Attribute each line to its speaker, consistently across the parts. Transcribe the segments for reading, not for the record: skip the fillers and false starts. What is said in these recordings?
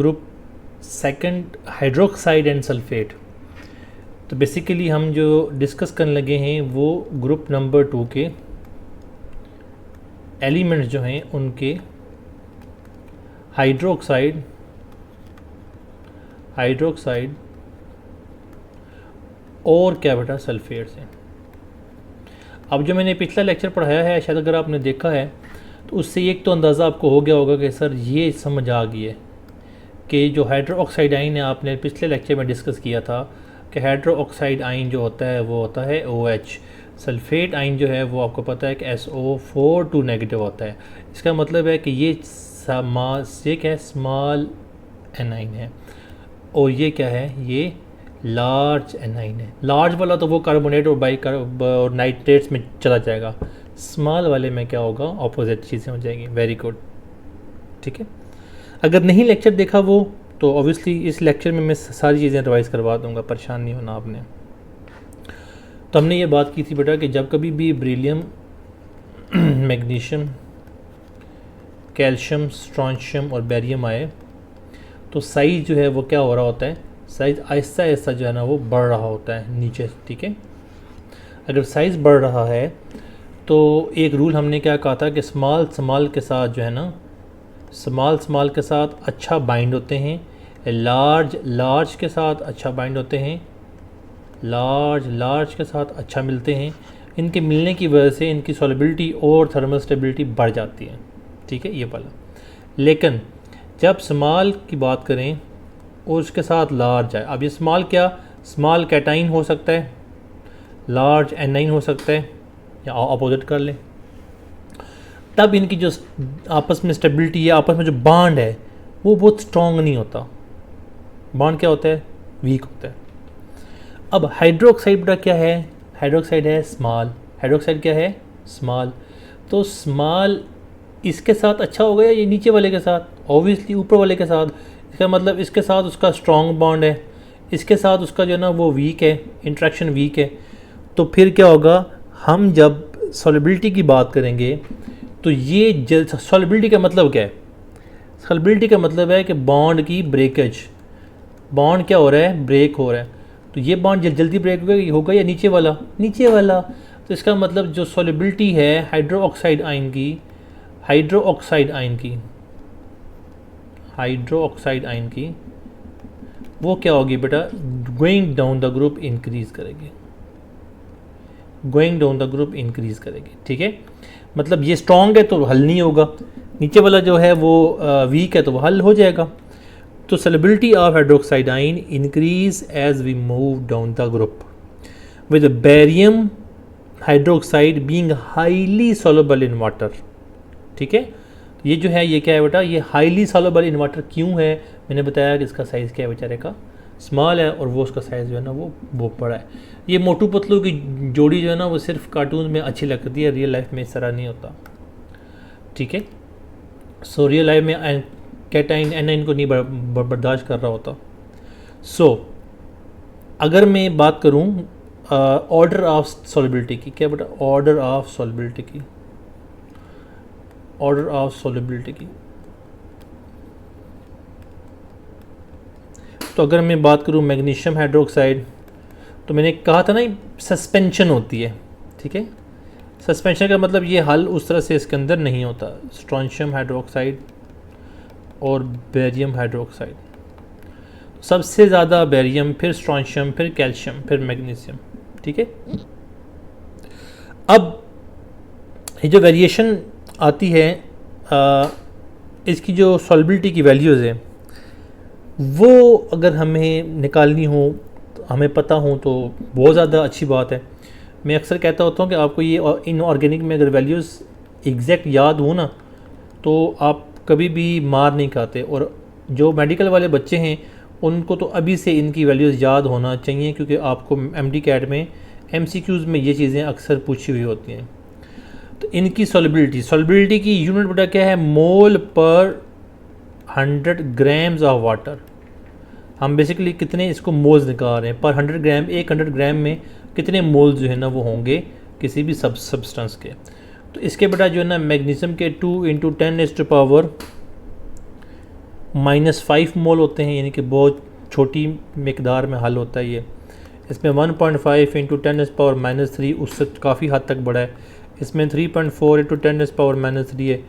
Speaker 1: Group second hydroxide and sulphate. तो basically हम जो डिस्कस करने लगे हैं वो ग्रुप नंबर 2 के एलिमेंट्स जो हैं उनके हाइड्रोक्साइड और क्या बेटा सल्फेट से। अब जो मैंने पिछला लेक्चर पढ़ाया है शायद अगर आपने देखा है तो उससे एक तो अंदाज़ा आपको हो गया होगा कि सर ये समझ आ गई है कि जो हाइड्रोक्साइड आइन है आपने पिछले लेक्चर में डिस्कस किया था कि हाइड्रोक्साइड आइन जो होता है वो होता है OH। सल्फेट आइन जो है वो आपको पता है कि SO4 नेगेटिव होता है। इसका मतलब है कि ये क्या है, स्मॉल एनाइन है और ये क्या है, ये लार्ज एनाइन है। लार्ज वाला तो वो कार्बोनेट और नाइट्रेट्स में चला जाएगा, स्मॉल वाले में क्या होगा, ऑपोजिट चीज़ें हो जाएंगी। वेरी गुड, ठीक है। अगर नहीं लेक्चर देखा वो तो ऑब्वियसली इस लेक्चर में मैं सारी चीज़ें रिवाइज करवा दूंगा, परेशान नहीं होना आपने। तो हमने ये बात की थी बेटा कि जब कभी भी बेरिलियम मैग्नीशियम कैल्शियम स्ट्रॉन्शियम और बेरियम आए तो साइज़ जो है वो क्या हो रहा होता है, साइज़ आहिस्ता आहिस्ता जो है ना वो बढ़ रहा होता है नीचे, ठीक है। अगर साइज़ बढ़ रहा है तो एक रूल हमने क्या कहा था कि स्मॉल के साथ जो है ना, स्मॉल के साथ अच्छा बाइंड होते हैं, लार्ज के साथ अच्छा बाइंड होते हैं, लार्ज के साथ अच्छा मिलते हैं। इनके मिलने की वजह से इनकी सॉल्युबिलिटी और थर्मल स्टेबिलिटी बढ़ जाती है, ठीक है, ये वाला। लेकिन जब स्मॉल की बात करें और उसके साथ लार्ज आए, अब ये स्मॉल क्या, स्मॉल कैटाइन हो सकता है, लार्ज एनाइन हो सकता है, या अपोजिट कर लें, तब इनकी जो आपस में स्टेबिलिटी है, आपस में जो बॉन्ड है वो बहुत स्ट्रॉन्ग नहीं होता। बॉन्ड क्या होता है, वीक होता है। अब हाइड्रोक्साइड बेटा क्या है, हाइड्रोक्साइड है स्मॉल, हाइड्रोक्साइड क्या है स्मॉल। तो स्मॉल इसके साथ अच्छा होगा या ये नीचे वाले के साथ, ऑब्वियसली ऊपर वाले के साथ। इसका मतलब इसके साथ उसका स्ट्रॉन्ग बॉन्ड है, इसके साथ उसका जो है ना वो वीक है, इंट्रैक्शन वीक है। तो फिर क्या होगा, हम जब सॉल्युबिलिटी की बात करेंगे तो ये सॉल्युबिलिटी का मतलब क्या है, सॉल्युबिलिटी का मतलब है कि बॉन्ड की ब्रेकेज, बॉन्ड क्या हो रहा है, ब्रेक हो रहा है। तो ये बॉन्ड जल्दी ब्रेक होगा या नीचे वाला, नीचे वाला। तो इसका मतलब जो सॉल्युबिलिटी है हाइड्रोक्साइड आइन की वो क्या होगी बेटा, going down the group increase करेगी, ठीक है। मतलब ये स्ट्रॉन्ग है तो हल नहीं होगा, नीचे वाला जो है वो वीक है तो वो हल हो जाएगा। तो solubility of hydroxide ion increase as we move down the group with barium hydroxide being highly soluble in water, ठीक है। ये जो है ये क्या है बेटा, ये highly soluble in water क्यों है, मैंने बताया कि इसका साइज़ क्या है बेचारे का, स्मॉल है और वो उसका साइज़ जो है ना वो बड़ा है। ये मोटू पतलू की जोड़ी जो है ना वो सिर्फ कार्टून में अच्छी लगती है, रियल लाइफ में इस तरह नहीं होता, ठीक है। सो रियल लाइफ में कैटाइन एनाइन को नहीं बर्दाश्त कर रहा होता। सो अगर मैं बात करूं ऑर्डर ऑफ सॉल्युबिलिटी की, क्या बेटा, ऑर्डर ऑफ सॉल्युबिलिटी की, तो अगर मैं बात करूं मैग्नीशियम हाइड्रोक्साइड, तो मैंने कहा था ना सस्पेंशन होती है, ठीक है। सस्पेंशन का मतलब ये हल उस तरह से इसके अंदर नहीं होता। स्ट्रॉन्शियम हाइड्रोक्साइड और बेरियम हाइड्रोक्साइड, सबसे ज़्यादा बेरियम, फिर स्ट्रॉन्शियम, फिर कैल्शियम, फिर मैग्नीशियम, ठीक है। अब ये जो वेरिएशन आती है इसकी जो सॉल्युबिलिटी की वैल्यूज़ है वो अगर हमें निकालनी हो, तो हमें पता हो तो बहुत ज़्यादा अच्छी बात है। मैं अक्सर कहता होता हूँ कि आपको ये इनऑर्गेनिक में अगर वैल्यूज़ एग्जैक्ट याद हो ना तो आप कभी भी मार नहीं खाते। और जो मेडिकल वाले बच्चे हैं उनको तो अभी से इनकी वैल्यूज़ याद होना चाहिए, क्योंकि आपको MD-CAT में MCQs में ये चीज़ें अक्सर पूछी हुई होती हैं। तो इनकी सॉल्युबिलिटी की यूनिट बेटा क्या है, मोल पर 100 ग्राम्स ऑफ वाटर। हम बेसिकली कितने इसको मोल्स निकाल रहे हैं पर 100 ग्राम, 100 ग्राम में कितने मोल्स जो है ना वो होंगे किसी भी सब्सटेंस के। तो इसके बेटा जो है ना मैग्नीशियम के 2 × 10⁻⁴ -5 मोल होते हैं, यानी कि बहुत छोटी मिकदार में हल होता है ये। इसमें 1.5 इंटू 10⁻³ उससे काफ़ी हद तक बड़ा है। इसमें 3.4 इंटू 10⁻³ है,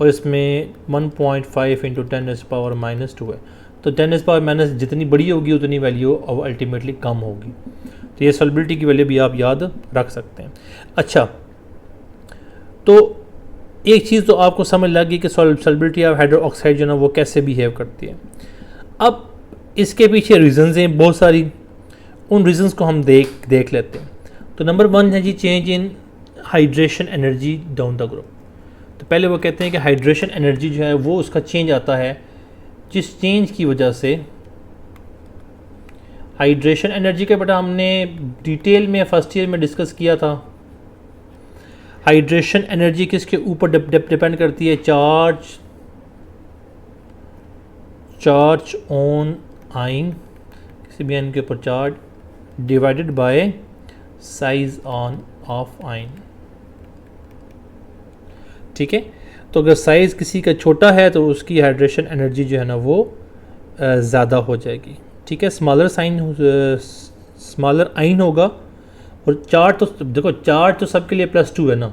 Speaker 1: और इसमें 1.5 इंटू 10⁻² है। तो 10⁻⁻ जितनी बड़ी होगी उतनी वैल्यू अल्टीमेटली कम होगी। तो ये सॉल्युबिलिटी की वैल्यू भी आप याद रख सकते हैं। अच्छा, तो एक चीज़ तो आपको समझ लग गई कि सॉल्युबिलिटी ऑफ हाइड्रो ऑक्साइड जो ना वो कैसे बिहेव करती है। अब इसके पीछे रीजंस हैं बहुत सारी, उन रीजंस को हम देख लेते हैं। तो नंबर 1 है जी change in hydration energy down the group. तो पहले वो कहते हैं कि हाइड्रेशन एनर्जी जो है वो उसका चेंज आता है, जिस चेंज की वजह से हाइड्रेशन एनर्जी के बेटा हमने डिटेल में फर्स्ट ईयर में डिस्कस किया था। हाइड्रेशन एनर्जी किसके ऊपर डिपेंड करती है? चार्ज ऑन आइन, किसी भी आइन के ऊपर charge divided by size on off आइन। ठीक है, तो अगर साइज़ किसी का छोटा है तो उसकी हाइड्रेशन एनर्जी जो है ना वो ज़्यादा हो जाएगी। ठीक है, स्मॉलर आइन होगा, और चार्ज तो देखो चार्ज तो सबके लिए +2 है ना।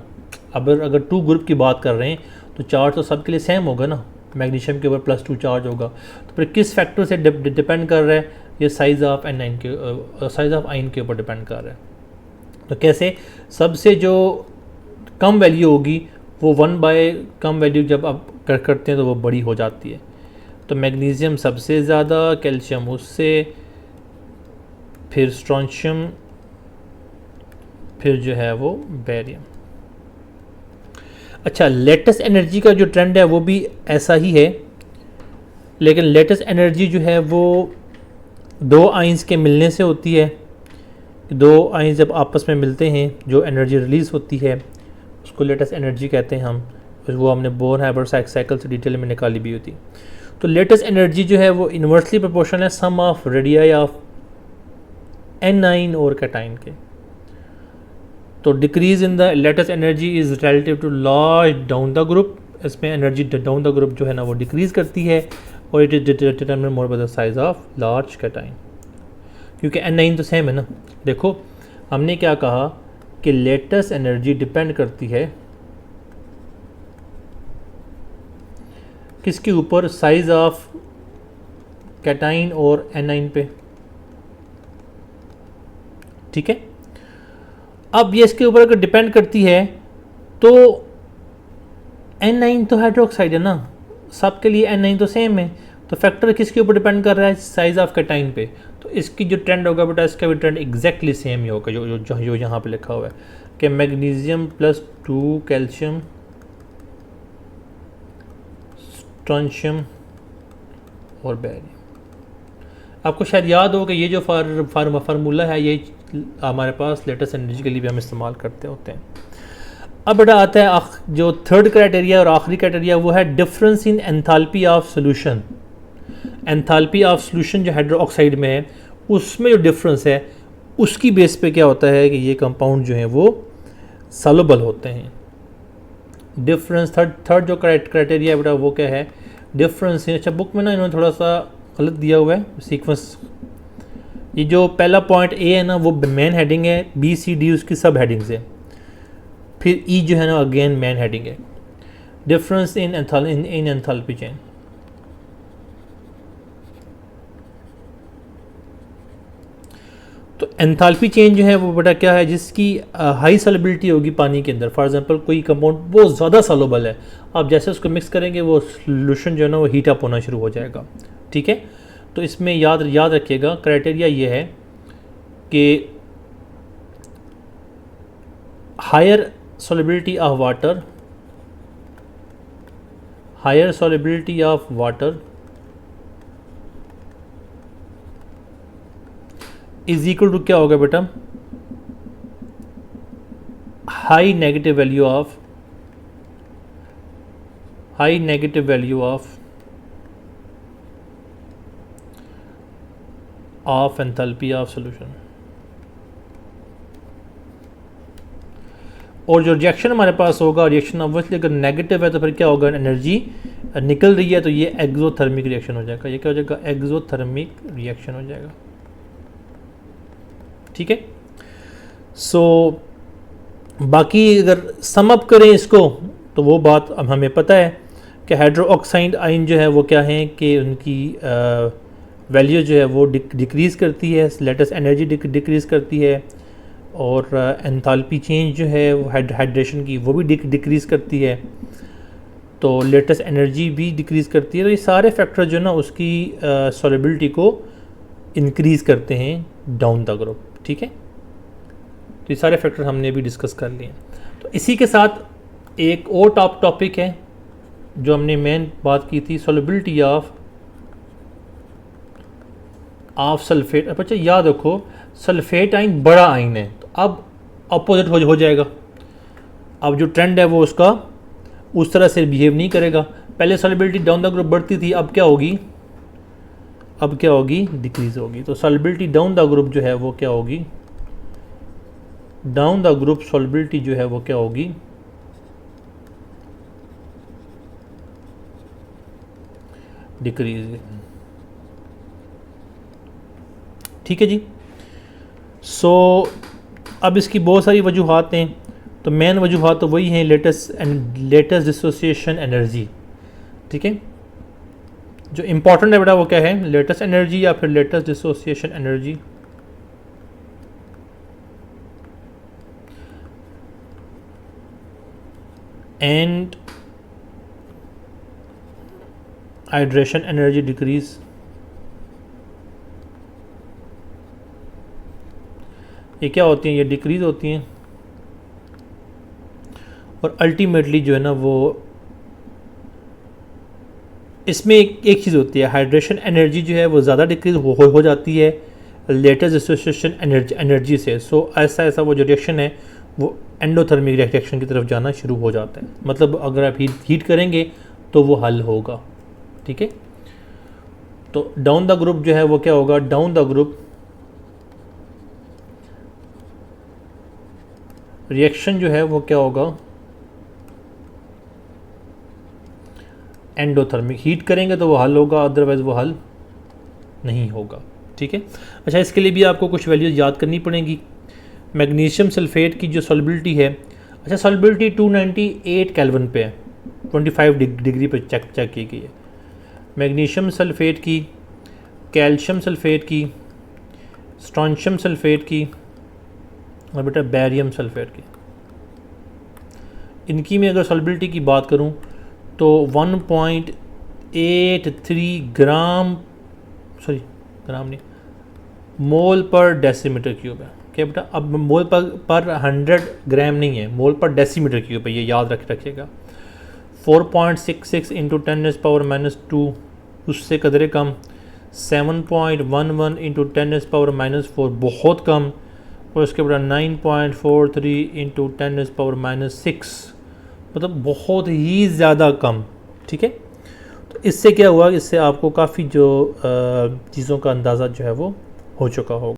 Speaker 1: अब अगर 2 ग्रुप की बात कर रहे हैं तो चार्ज तो सबके लिए सेम होगा ना, मैग्नीशियम के ऊपर +2 चार्ज होगा। तो फिर किस फैक्टर से डिपेंड कर रहा है? ये साइज़ ऑफ आइन के ऊपर डिपेंड कर रहा है। तो कैसे? सबसे जो कम वैल्यू होगी वो 1 कम वैल्यू जब आप करते हैं तो वो बड़ी हो जाती है। तो मैग्नीशियम सबसे ज़्यादा, कैल्शियम उससे, फिर स्ट्रोंशियम, फिर जो है वो बेरियम। अच्छा, लेटेस्ट एनर्जी का जो ट्रेंड है वो भी ऐसा ही है, लेकिन लेटेस्ट एनर्जी जो है वो 2 आइंस के मिलने से होती है। 2 आइंस जब आपस में मिलते हैं जो एनर्जी रिलीज़ होती है उसको लेटेस्ट एनर्जी कहते हैं हम। वो हमने बोर-हाइमर साइकिल से डिटेल में निकाली भी होती। तो लेटेस्ट एनर्जी जो है वो इन्वर्सली प्रोपोर्शनल है sum of radii of anion और कैटाइन के। तो decrease in the latest energy is relative to large down the group. इसमें एनर्जी डाउन द ग्रुप जो है ना वो डिक्रीज़ करती है, और it is determine more by the size of large cation, क्योंकि N9 तो सेम है ना। देखो हमने क्या कहा कि लेटेस्ट एनर्जी डिपेंड करती है किसके ऊपर? साइज ऑफ कैटाइन और N9 पे। ठीक है, अब ये इसके ऊपर अगर डिपेंड करती है तो N9 तो हाइड्रोक्साइड है ना, सबके लिए N9 तो सेम है। तो फैक्टर किसके ऊपर डिपेंड कर रहा है? साइज ऑफ कैटाइन पे। तो इसकी जो ट्रेंड होगा बेटा, इसका भी ट्रेंड एग्जैक्टली सेम ही होगा जो यहाँ पे लिखा हुआ है कि मैग्नीशियम +2 कैल्शियम, स्ट्रोंशियम और बेरियम। आपको शायद याद हो कि ये जो फार्मूला है ये हमारे पास लेटेस्ट एनर्जी के लिए भी हम इस्तेमाल करते होते हैं। अब बेटा आता है जो थर्ड क्राइटेरिया और आखिरी क्राइटेरिया, वो है difference in enthalpy of solution. Enthalpy of solution जो हाइड्रो ऑक्साइड में है उसमें जो डिफरेंस है उसकी बेस पे क्या होता है कि ये कंपाउंड जो हैं वो सॉल्युबल होते हैं। डिफरेंस थर्ड जो क्राइटेरिया है बेटा वो क्या है? डिफरेंस। अच्छा, बुक में ना इन्होंने थोड़ा सा गलत दिया हुआ है सीक्वेंस। ये जो पहला पॉइंट ए है ना वो मेन हेडिंग है, बी सी डी उसकी सब हेडिंग्स है, फिर ई जो है ना अगेन मेन हेडिंग है। Difference in enthalpy change. तो एंथैल्पी चेंज जो है वो बेटा क्या है? जिसकी हाई सॉल्युबिलिटी होगी पानी के अंदर। फॉर एग्जांपल कोई कंपाउंड बहुत ज़्यादा सॉल्युबल है, आप जैसे उसको मिक्स करेंगे वो सॉल्यूशन जो है ना वो हीट अप होना शुरू हो जाएगा। ठीक है, तो इसमें याद रखिएगा क्राइटेरिया ये है कि higher solubility of water is equal to क्या होगा बेटा? High negative value of enthalpy of solution. और जो रिएक्शन हमारे पास होगा, रिएक्शन ऑब्वियसली अगर नेगेटिव है तो फिर क्या होगा? एनर्जी निकल रही है तो ये एक्सोथर्मिक रिएक्शन हो जाएगा। ये क्या हो जाएगा? एक्सोथर्मिक रिएक्शन हो जाएगा। ठीक है। सो बाकी अगर सम अप करें इसको तो वो बात अब हमें पता है कि हाइड्रोक्साइड आयन जो है वो क्या है कि उनकी वैल्यू जो है वो डिक्रीज़ करती है, लेटेस्ट एनर्जी डिक्रीज़ करती है, और एंथैल्पी चेंज जो है वो हाइड्रेशन की वो भी डिक्रीज़ करती है, तो लेटेस्ट एनर्जी भी डिक्रीज़ करती है। तो ये सारे फैक्टर जो है ना उसकी सॉल्युबिलिटी को इंक्रीज़ करते हैं डाउन द ग्रुप। ठीक है, तो ये सारे फैक्टर हमने भी डिस्कस कर लिए। तो इसी के साथ एक और टॉपिक है जो हमने मेन बात की थी, सॉल्युबिलिटी ऑफ सल्फेट। अच्छा याद रखो सल्फेट आयन बड़ा आयन है, तो अब अपोजिट हो जाएगा। अब जो ट्रेंड है वो उसका उस तरह से बिहेव नहीं करेगा। पहले सॉल्युबिलिटी डाउन द ग्रुप बढ़ती थी, अब क्या होगी? अब क्या होगी? डिक्रीज होगी। तो सॉल्युबिलिटी डाउन द ग्रुप जो है वो क्या होगी? डाउन द ग्रुप सॉल्युबिलिटी जो है वो क्या होगी? डिक्रीज। ठीक है जी। सो अब इसकी बहुत सारी वजूहात हैं, तो मेन वजूहात तो वही हैं, लेटेस्ट डिसोसिएशन एनर्जी। ठीक है, जो इम्पोर्टेंट है बेटा वो क्या है? लेटेस्ट एनर्जी या फिर latest dissociation energy. And hydration energy decrease. ये क्या होती हैं? ये डिक्रीज होती हैं, और अल्टीमेटली जो है ना वो इसमें एक चीज़ होती है, हाइड्रेशन एनर्जी जो है वो ज़्यादा डिक्रीज हो जाती है लेटेस्ट डिसोसिएशन एनर्जी से। सो ऐसा वो जो रिएक्शन है वो एंडोथर्मिक रिएक्शन की तरफ जाना शुरू हो जाता है। मतलब अगर आप हीट करेंगे तो वो हल होगा। ठीक है, तो डाउन द ग्रुप जो है वो क्या होगा? डाउन द ग्रुप रिएक्शन जो है वो क्या होगा? एंडोथर्मिक। हीट करेंगे तो वो हल होगा, अदरवाइज वो हल नहीं होगा। ठीक है। अच्छा, इसके लिए भी आपको कुछ वैल्यूज याद करनी पड़ेंगी। मैग्नीशियम सल्फेट की जो सॉल्युबिलिटी है, अच्छा सॉल्युबिलिटी 298 केल्विन पे है, 25 डिग्री पे चेक की गई है। मैग्नीशियम सल्फेट की, कैल्शियम सल्फेट की, स्ट्रॉन्शियम सल्फेट की और बेटा बैरियम सल्फेट की, इनकी मैं अगर सॉल्युबिलिटी की बात करूं तो 1.83 ग्राम नहीं, मोल पर डेसीमीटर क्यूब है। क्या बेटा? अब मोल पर 100 ग्राम नहीं है, मोल पर डेसीमीटर क्यूब है, ये याद रखिएगा। 4.66 इंटू 10⁻², उससे कदरे कम। 7.11 इंटू 10⁻⁴, बहुत कम। और उसके बाद 9.43 इंटू 10⁻�6, मतलब बहुत ही ज़्यादा कम। ठीक है, तो इससे क्या हुआ? इससे आपको काफ़ी जो चीज़ों का अंदाज़ा जो है वो हो चुका होगा।